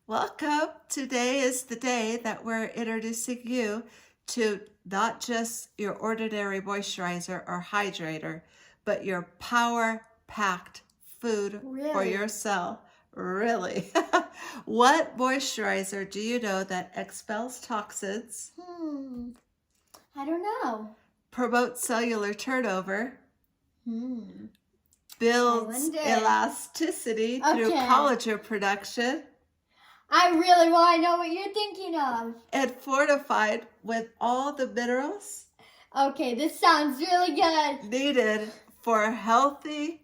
Welcome. Today is the day that we're introducing you to not just your ordinary moisturizer or hydrator, but your power-packed food for your cell. Really? What moisturizer do you know that expels toxins? I don't know. Promotes cellular turnover. Builds elasticity through collagen production. I really want to know what you're thinking of. And fortified with all the minerals. Okay, this sounds really good. Needed for a healthy,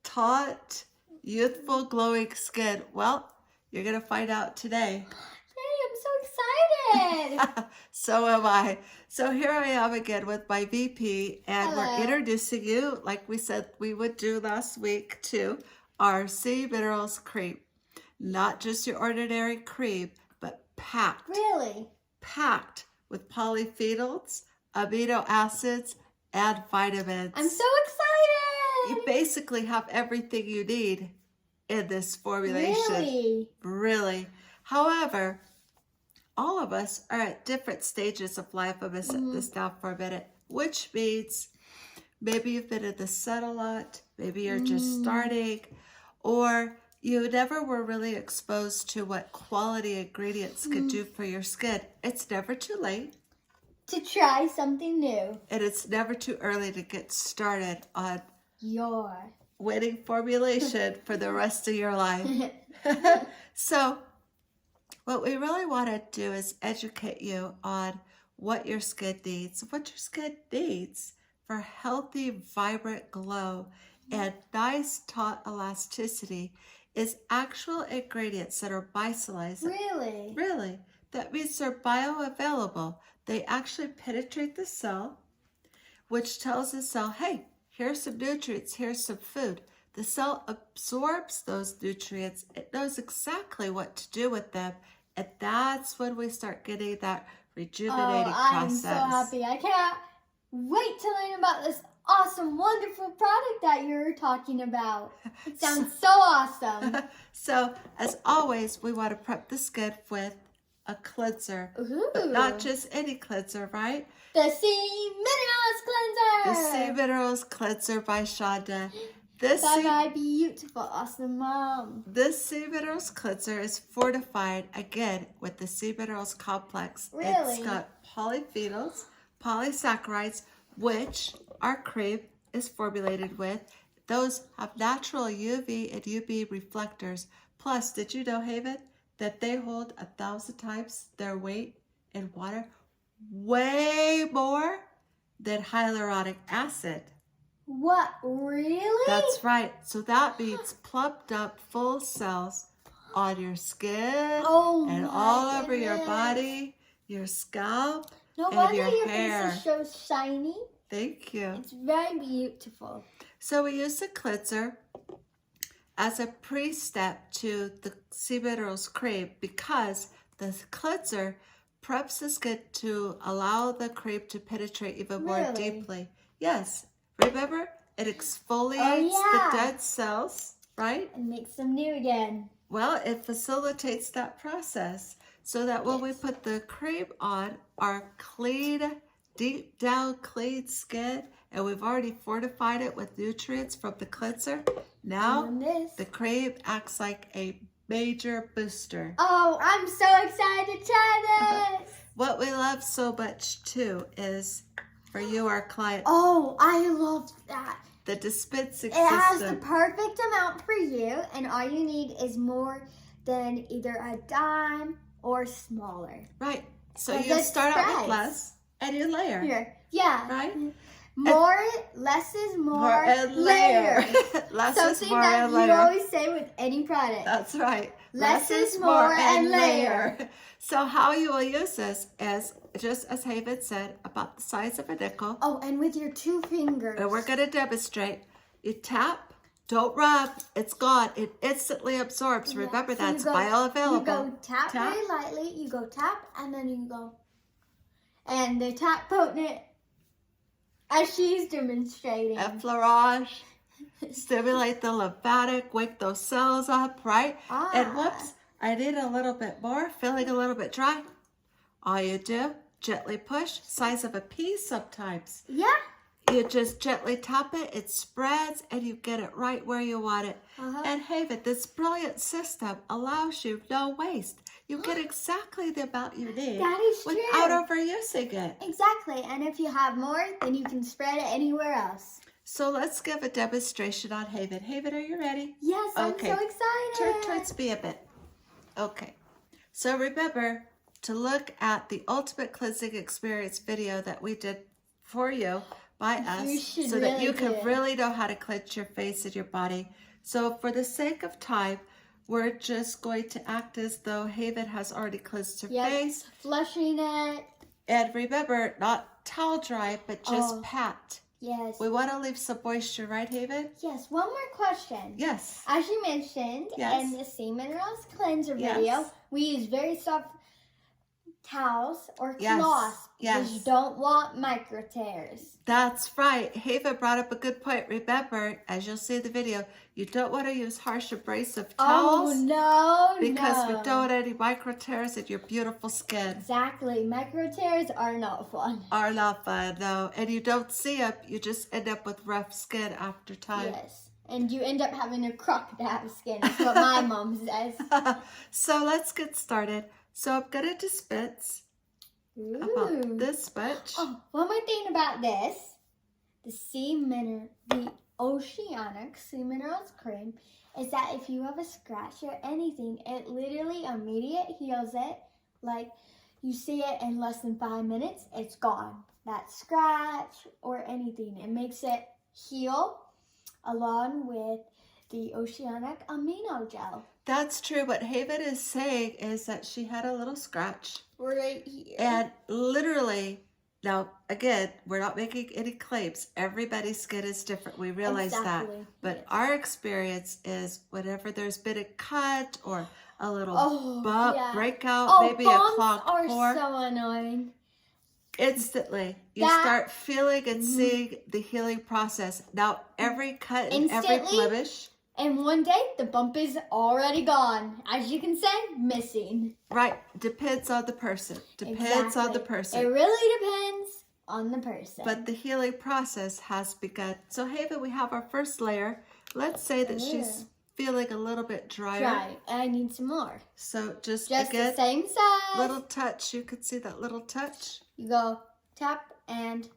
taut, youthful, glowing skin. Well, you're going to find out today. Hey, I'm so excited. So am I. So here I am again with my VP, and we're introducing you, like we said we would do last week too, our Sea Minerals cream. Not just your ordinary cream, but packed. Really? Packed with polyphenols, amino acids, and vitamins. I'm so excited. You basically have everything you need in this formulation. Really. However, all of us are at different stages of life. I'm going to set this down for a minute, which means maybe you've been in the sun a lot, maybe you're just starting, or you never were really exposed to what quality ingredients could do for your skin. It's never too late to try something new. And it's never too early to get started on your winning formulation for the rest of your life. So what we really want to do is educate you on what your skin needs. What your skin needs for healthy, vibrant glow and nice, taut elasticity is actual ingredients that are biologized. Really? Really. That means they're bioavailable. They actually penetrate the cell, which tells the cell, hey, here's some nutrients, here's some food. The cell absorbs those nutrients. It knows exactly what to do with them. And that's when we start getting that rejuvenating process. I'm so happy. I can't wait to learn about this awesome, wonderful product that you're talking about. It sounds so awesome. So, as always, we want to prep the skin with a cleanser. But not just any cleanser, right? The Sea Minerals Cleanser. The Sea Minerals Cleanser by Chanda. By my beautiful, awesome mom. This Sea Minerals Cleanser is fortified, again, with the Sea Minerals Complex. Really? It's got polyphenols, polysaccharides, which our cream is formulated with. Those have natural UV and UV reflectors. Plus, did you know, Haven, that they hold 1,000 times their weight in water? Way more than hyaluronic acid. What, really? That's right. So that means plumped up full cells on your skin and all over your body, your scalp, and your hair. Face is so shiny. Thank you. It's very beautiful. So we use the cleanser as a pre-step to the Sea Minerals cream because the cleanser preps the skin to allow the cream to penetrate even more deeply. Yes. Remember, it exfoliates the dead cells, right? And makes them new again. Well, it facilitates that process so that when we put the cream on, our clean, deep down clean skin, and we've already fortified it with nutrients from the cleanser, now the cream acts like a major booster. Oh, I'm so excited to try this. What we love so much too is for you, our client. Oh, I love that. The dispensing system. It has the perfect amount for you, and all you need is more than either a dime or smaller. Right. So you start out with less and you layer. Here. Yeah. Right? Less is more and layer. Less Something is more that and layer. you always say with any product. That's right. Less is more and layer. So how you will use this is, just as Haven said, about the size of a nickel. Oh, and with your 2 fingers. And we're going to demonstrate. You tap, don't rub, it's gone. It instantly absorbs. Yeah. Remember, so that's bioavailable. You go tap very lightly, you go tap, and then you go. And the tap potent, as she's demonstrating. Effleurage. Stimulate the lymphatic, wake those cells up, right? And whoops, I need a little bit more. Feeling a little bit dry? All you do, gently push, size of a pea sometimes. Yeah. You just gently tap it, it spreads, and you get it right where you want it. And Haven, this brilliant system allows you no waste. You get exactly the amount you need That is true. without overusing it. Exactly. And if you have more, then you can spread it anywhere else. So let's give a demonstration on Haven. Haven, are you ready? Yes, I'm so excited. Turn towards me a bit. Okay. So remember to look at the Ultimate Cleansing Experience video that we did for you by us so that you can really know how to cleanse your face and your body. So for the sake of time, we're just going to act as though Haven has already cleansed her face. Flushing it. And remember, not towel dry, but just pat. Yes. We want to leave some moisture, right, Haven? Yes. One more question. Yes. As you mentioned in the Sea Minerals cleanser video, we use very soft towels or cloths because you don't want micro tears. That's right. Haven brought up a good point. Remember, as you'll see in the video, you don't want to use harsh abrasive towels. Oh, no, because we don't want any micro tears in your beautiful skin. Exactly. Micro tears are not fun. Are not fun, no. And you don't see them. You just end up with rough skin after time. Yes. And you end up having a crocodile skin. That's what my mom says. So let's get started. So I'm going to dispense about this much. Oh, one more thing about this. The Oceanic Sea Minerals cream is that if you have a scratch or anything, it literally immediately heals it. Like you see it in less than 5 minutes, it's gone. That scratch or anything. It makes it heal along with the Oceanic Amino Gel. That's true. What Haven is saying is that she had a little scratch. Right here. And literally, now, again, we're not making any claims. Everybody's skin is different. We realize that. But our experience is whenever there's been a cut or a little bump, breakout, maybe a clogged pore. Bumps are so annoying. Instantly, you start feeling and seeing the healing process. Now, every cut and every blemish. And one day, the bump is already gone. As you can say, missing. Right. Depends on the person. Depends on the person. It really depends on the person. But the healing process has begun. So, Haven, we have our first layer. Let's say that she's feeling a little bit drier. Dry. I need some more. So, just again, the same size. Little touch. You can see that little touch. You go tap and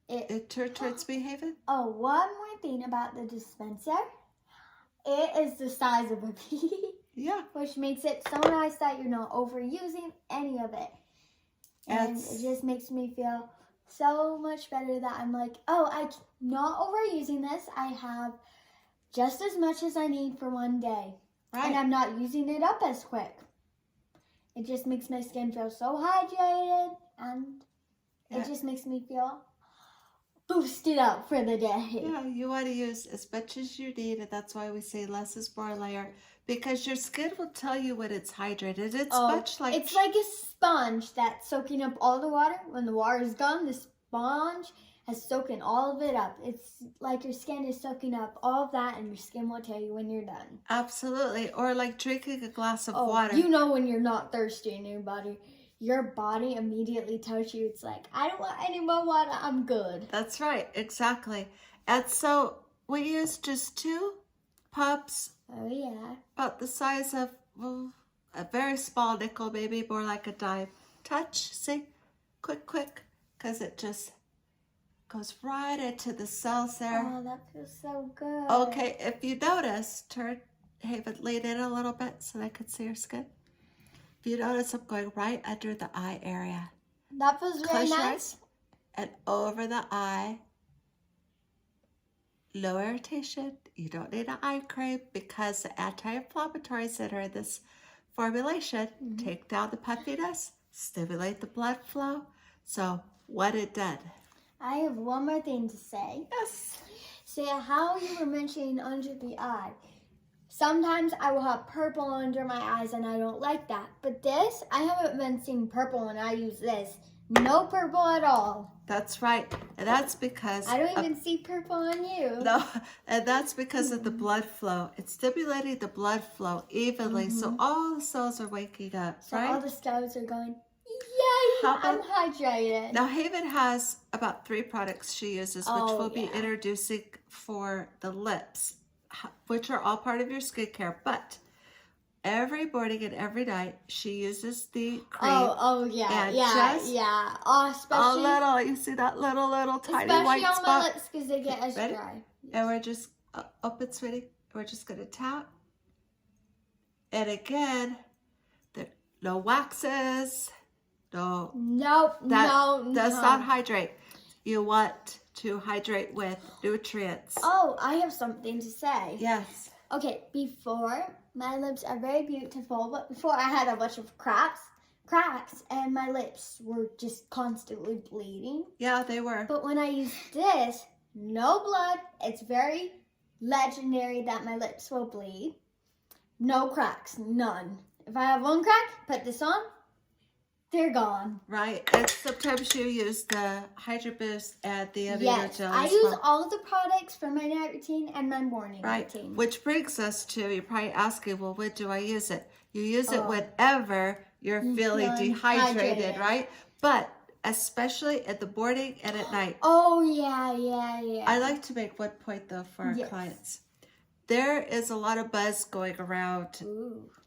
it turns me, Haven. Oh, one more thing about the dispenser. It is the size of a pea. Yeah. Which makes it so nice that you're not overusing any of it. And it just makes me feel so much better that I'm like, oh, I'm not overusing this. I have just as much as I need for one day. Right. And I'm not using it up as quick. It just makes my skin feel so hydrated. And it just makes me feel boosted up for the day. Yeah, you want to use as much as you need, and that's why we say less is more layer, because your skin will tell you when it's hydrated. It's much like... It's like a sponge that's soaking up all the water. When the water is gone, the sponge has soaked all of it up. It's like your skin is soaking up all of that, and your skin will tell you when you're done. Absolutely. Or like drinking a glass of water. You know when you're not thirsty in your body. Your body immediately tells you, it's like, I don't want any more water, I'm good. That's right, exactly. And so we use just 2 pups. Oh, yeah. About the size of a very small nickel, maybe more like a dime. Touch, see? Quick, because it just goes right into the cells there. Oh, that feels so good. Okay, if you notice, Haven, lean in a little bit so I can see your skin. If you notice, I'm going right under the eye area. That feels really nice. And over the eye. Low irritation. You don't need an eye cream because the anti-inflammatories that are in this formulation take down the puffiness, stimulate the blood flow. So, what it done? I have one more thing to say. Yes. So, how you were mentioning under the eye. Sometimes I will have purple under my eyes and I don't like that. But this, I haven't been seeing purple when I use this. No purple at all. That's right. And that's because... I don't even see purple on you. No, and that's because of the blood flow. It's stimulating the blood flow evenly, so all the cells are waking up, so right? all the cells are going, yay, I'm hydrated. Now, Haven has about 3 products she uses, which we'll be introducing for the lips, which are all part of your skincare, but... every morning and every night, she uses the cream. Oh yeah. Oh, especially a little. You see that little tiny white spot? Especially on my lips because they get as dry. Yes. And we're just open, sweetie. We're just gonna tap. And again, no waxes. No. Nope. No. Does not hydrate. You want to hydrate with nutrients. Oh, I have something to say. Yes. Okay, before, my lips are very beautiful, but before I had a bunch of cracks, and my lips were just constantly bleeding. Yeah, they were. But when I use this, no blood. It's very legendary that my lips will bleed. No cracks, none. If I have one crack, put this on, they're gone. Right. And sometimes you use the Hydro Boost and the Amino Gel. I use all of the products for my night routine and my morning routine. Which brings us to, you're probably asking, well, when do I use it? You use it whenever you're feeling dehydrated, right? But especially at the morning and at night. Oh, yeah. I like to make one point, though, for our clients. There is a lot of buzz going around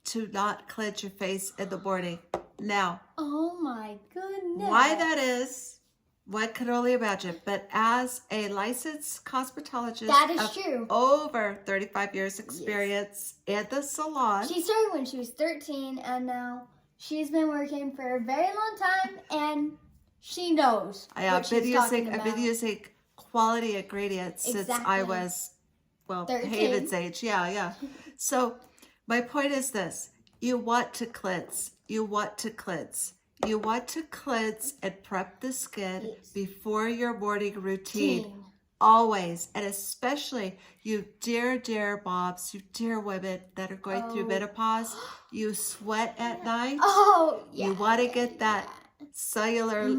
to not cleanse your face in the morning. Now, oh my goodness. Why that is, one can only imagine. But as a licensed cosmetologist that is true. Over 35 years experience in the salon. She started when she was 13 and now she's been working for a very long time and she knows what she's talking about. I've been using quality ingredients since I was, 13. Haven's age. Yeah. So my point is this. You want to cleanse. You want to cleanse. You want to cleanse and prep the skin before your morning routine. Always. And especially you dear moms, you dear women that are going through menopause. You sweat at night. Oh, yeah. You want to get that cellular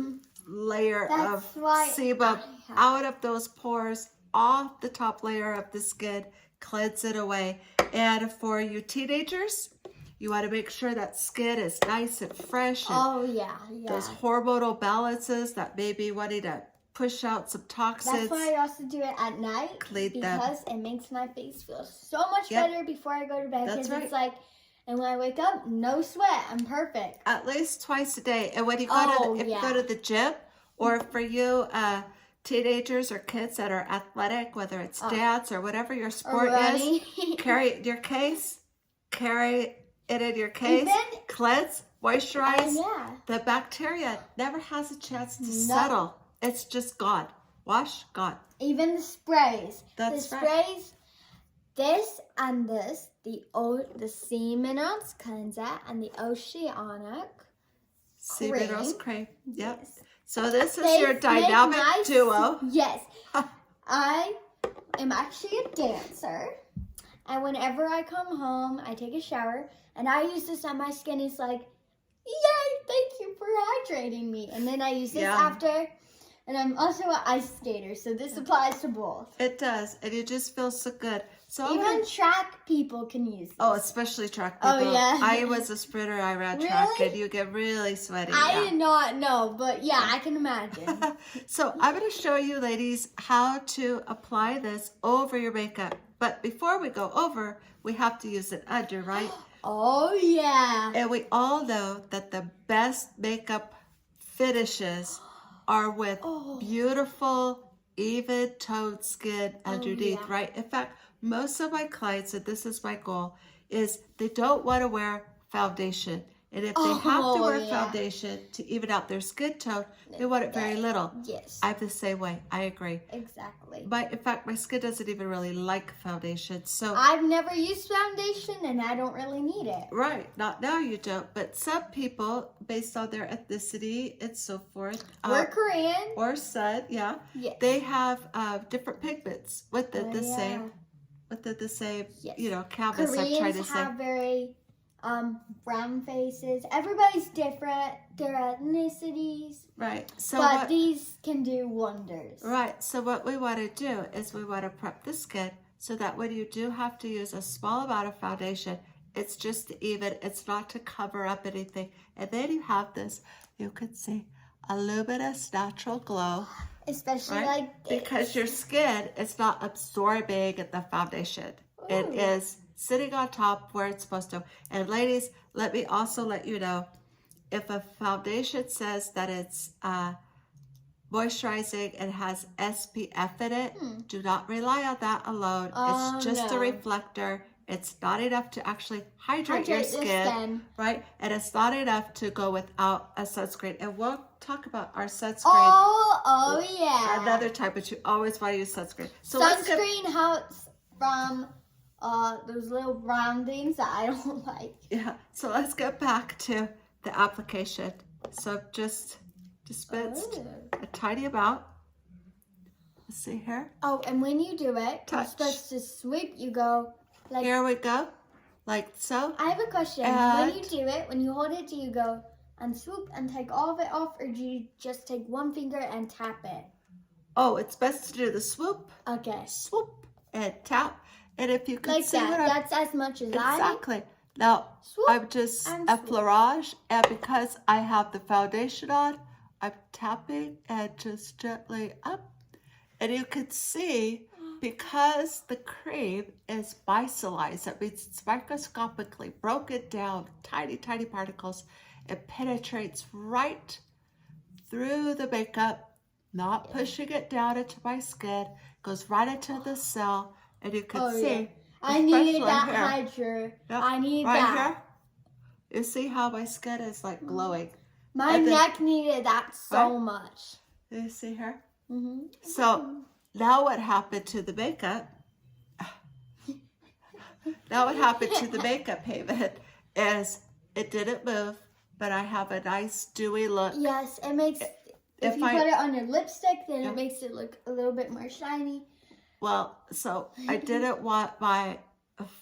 layer of sebum out of those pores, off the top layer of the skin. Cleanse it away. And for you teenagers, you want to make sure that skin is nice and fresh. And those hormonal balances that may be wanting to push out some toxins. That's why I also do it at night. Because it makes my face feel so much better before I go to bed. That's right. It's like, and when I wake up, no sweat. I'm perfect. At least twice a day. And when you go if you go to the gym, or for you teenagers or kids that are athletic, whether it's dance or whatever your sport is, carry it in your case. Carry it in your case, cleanse, moisturize. The bacteria never has a chance to settle. It's just gone. Wash, gone. Even the sprays. That's the sprays, this and this, the Sea Minerals cleanser and the Oceanic Sea Minerals cream. Yep. Yes. So this is your dynamic duo. Yes. I am actually a dancer. And whenever I come home, I take a shower, and I use this on my skin. It's like, yay, thank you for hydrating me. And then I use this after, and I'm also an ice skater, so this applies to both. It does, and it just feels so good. So even track people can use this. Oh, especially track people. Oh, yeah. I was a sprinter. I ran track, and you get really sweaty. I did not know, but I can imagine. So I'm going to show you, ladies, how to apply this over your makeup. But before we go over, we have to use it under, right? Oh, yeah. And we all know that the best makeup finishes are with beautiful, even-toned skin underneath, right? In fact, most of my clients, and this is my goal, is they don't want to wear foundation. And if they have to wear foundation to even out their skin tone, they want it very little. Yes. I'm the same way. I agree. Exactly. In fact, my skin doesn't even really like foundation. So I've never used foundation, and I don't really need it. Right. Not now you don't. But some people, based on their ethnicity and so forth. We're Korean. Or Sun, Yes. They have different pigments within the same, canvas. Koreans I'm trying to say. have very brown faces. Everybody's different. Their ethnicities. Right. But these can do wonders. Right. So what we want to do is we want to prep the skin so that when you do have to use a small amount of foundation, it's just to even. It's not to cover up anything. And then you have this, you can see, a luminous natural glow. Especially right? like this. Because your skin is not absorbing the foundation. Ooh. It is sitting on top where it's supposed to. And ladies, let me also let you know, if a foundation says that it's moisturizing and has SPF in it, do not rely on that alone. It's just a reflector. It's not enough to actually hydrate your skin, right? And it's not enough to go without a sunscreen. And we'll talk about our sunscreen. Oh yeah. Another time, but you always want to use sunscreen. So sunscreen helps from those little brown things that I don't like. Yeah. So let's get back to the application. So just dispensed a tiny amount. Let's see here. Oh, and when you do it, you're supposed to sweep. You go like. Here we go, like so. I have a question. When you do it, when you hold it, do you go and swoop and take all of it off, or do you just take one finger and tap it? Oh, it's best to do the swoop. Okay. Swoop and tap. And if you can like see that, that's as much as exactly. Now, swoop I'm just effleurage, and because I have the foundation on, I'm tapping and just gently up. And you can see, because the cream is bisulized, that means it's microscopically broken down, tiny, tiny particles, it penetrates right through the makeup, not pushing it down into my skin, goes right into the cell, and you can see. Yeah. I needed that hydra. Yep. I need right that. Here. You see how my skin is like glowing. My neck needed that so much. You see here? Mm-hmm. So now what happened to the makeup? Now what happened to the makeup, Haven, is it didn't move, but I have a nice dewy look. Yes, it makes, if you put it on your lipstick, then it makes it look a little bit more shiny. Well, so I didn't want my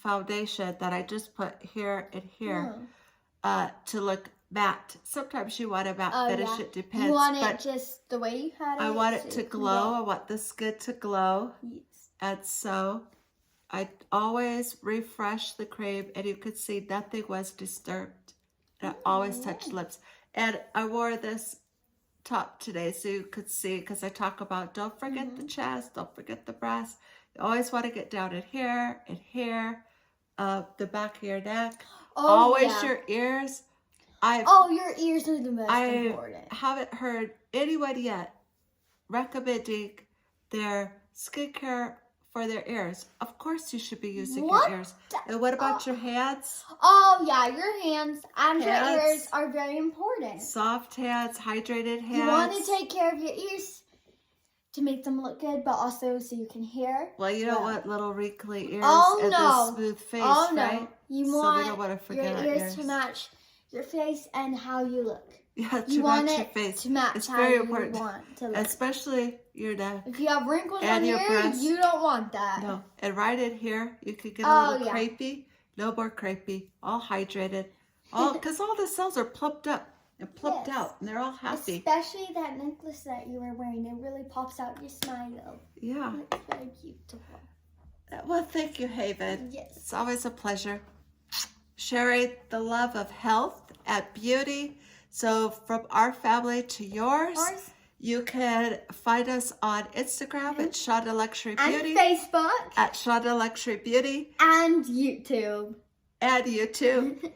foundation that I just put here and here to look matte. Sometimes you want a matte finish, it depends. You want it just the way you had it? I want it to glow. I want the skin to glow. Yes. And so I always refresh the cream, and you could see nothing was disturbed. And I always touch lips. And I wore this top today so you could see, because I talk about don't forget the chest, don't forget the breast. You always want to get down in here and here, the back of your neck. Always your ears. Your ears are the most important. I haven't heard anyone yet recommending their skincare for their ears. Of course you should be using your ears. And what about your hands? Oh yeah, your hands and your ears are very important. Soft hands, hydrated hands. You want to take care of your ears to make them look good, but also so you can hear. Well, you don't want little wrinkly ears and a smooth face, right? You want, we don't want to forget your ears to match your face and how you look. Yeah, to match your face. To match it's how very you important. Want to look. Especially your neck. If you have wrinkles on your ears, you don't want that. No, and right in here, you could get a little crepey. No more crepey. All hydrated. Because all the cells are plumped up and plumped out, and they're all happy. Especially that necklace that you were wearing. It really pops out your smile. Yeah. It's very beautiful. Well, thank you, Haven. Yes. It's always a pleasure sharing the love of health and beauty. So from our family to yours, you can find us on Instagram at Chanda Luxury Beauty. And Facebook. At Chanda Luxury Beauty. And YouTube. And YouTube.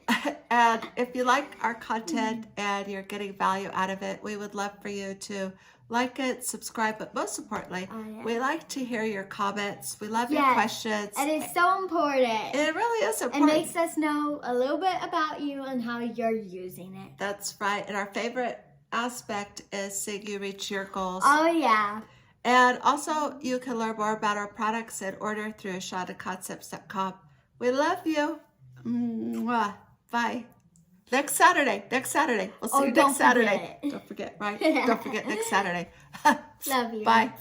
And if you like our content and you're getting value out of it, we would love for you to like it, subscribe, but most importantly, we like to hear your comments. We love your questions. And it's so important. It really is important. It makes us know a little bit about you and how you're using it. That's right. And our favorite aspect is seeing you reach your goals. Oh, yeah. And also, you can learn more about our products and order through chandaconcepts.com. We love you. Mwah. Bye. Next Saturday. We'll see you next Saturday. Don't forget, right? Don't forget next Saturday. Love you. Bye.